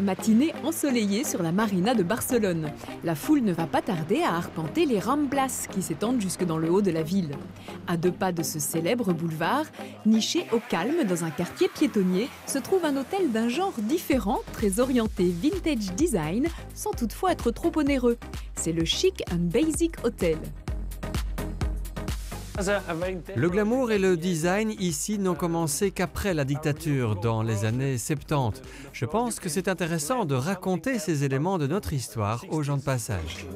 Matinée ensoleillée sur la marina de Barcelone. La foule ne va pas tarder à arpenter les Ramblas qui s'étendent jusque dans le haut de la ville. À 2 pas de ce célèbre boulevard, niché au calme dans un quartier piétonnier, se trouve un hôtel d'un genre différent, très orienté vintage design, sans toutefois être trop onéreux. C'est le Chic and Basic Hotel. Le glamour et le design ici n'ont commencé qu'après la dictature, dans les années 70. Je pense que c'est intéressant de raconter ces éléments de notre histoire aux gens de passage.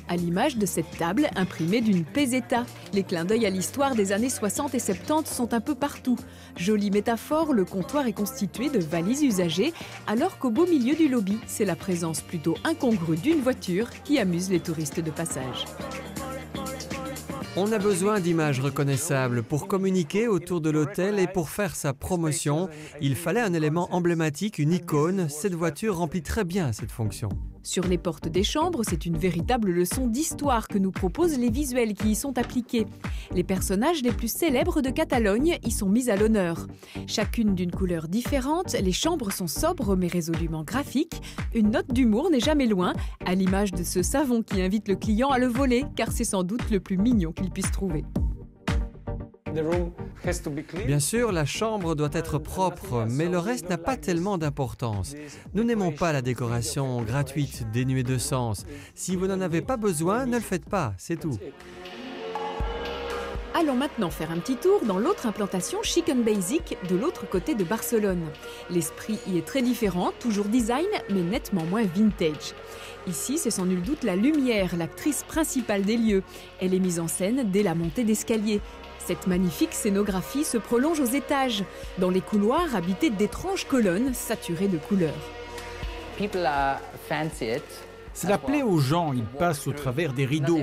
À l'image de cette table imprimée d'une peseta. Les clins d'œil à l'histoire des années 60 et 70 sont un peu partout. Jolie métaphore, le comptoir est constitué de valises usagées, alors qu'au beau milieu du lobby, c'est la présence plutôt incongrue d'une voiture qui amuse les touristes de passage. On a besoin d'images reconnaissables pour communiquer autour de l'hôtel et pour faire sa promotion. Il fallait un élément emblématique, une icône. Cette voiture remplit très bien cette fonction. Sur les portes des chambres, c'est une véritable leçon d'histoire que nous proposent les visuels qui y sont appliqués. Les personnages les plus célèbres de Catalogne y sont mis à l'honneur. Chacune d'une couleur différente, les chambres sont sobres mais résolument graphiques. Une note d'humour n'est jamais loin, à l'image de ce savon qui invite le client à le voler, car c'est sans doute le plus mignon qu'il puisse trouver. Bien sûr, la chambre doit être propre, mais le reste n'a pas tellement d'importance. Nous n'aimons pas la décoration gratuite, dénuée de sens. Si vous n'en avez pas besoin, ne le faites pas, c'est tout. Allons maintenant faire un petit tour dans l'autre implantation Chic and Basic de l'autre côté de Barcelone. L'esprit y est très différent, toujours design, mais nettement moins vintage. Ici, c'est sans nul doute la lumière, l'actrice principale des lieux. Elle est mise en scène dès la montée d'escalier. Cette magnifique scénographie se prolonge aux étages, dans les couloirs habités d'étranges colonnes saturées de couleurs. Cela plaît aux gens, ils passent au travers des rideaux.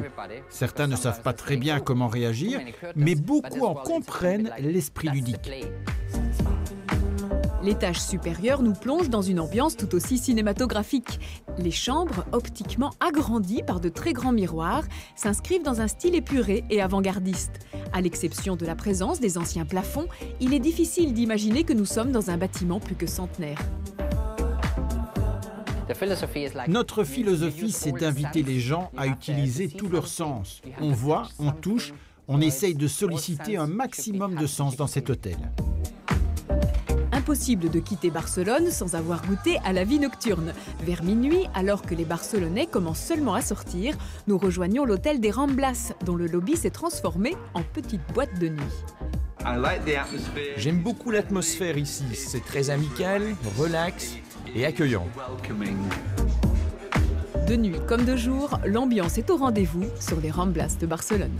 Certains ne savent pas très bien comment réagir, mais beaucoup en comprennent l'esprit ludique. L'étage supérieur nous plonge dans une ambiance tout aussi cinématographique. Les chambres, optiquement agrandies par de très grands miroirs, s'inscrivent dans un style épuré et avant-gardiste. À l'exception de la présence des anciens plafonds, il est difficile d'imaginer que nous sommes dans un bâtiment plus que centenaire. Notre philosophie, c'est d'inviter les gens à utiliser tous leurs sens. On voit, on touche, on essaye de solliciter un maximum de sens dans cet hôtel. Impossible de quitter Barcelone sans avoir goûté à la vie nocturne. Vers minuit, alors que les Barcelonais commencent seulement à sortir, nous rejoignons l'hôtel des Ramblas, dont le lobby s'est transformé en petite boîte de nuit. J'aime beaucoup l'atmosphère ici, c'est très amical, relax et accueillant. De nuit comme de jour, l'ambiance est au rendez-vous sur les Ramblas de Barcelone.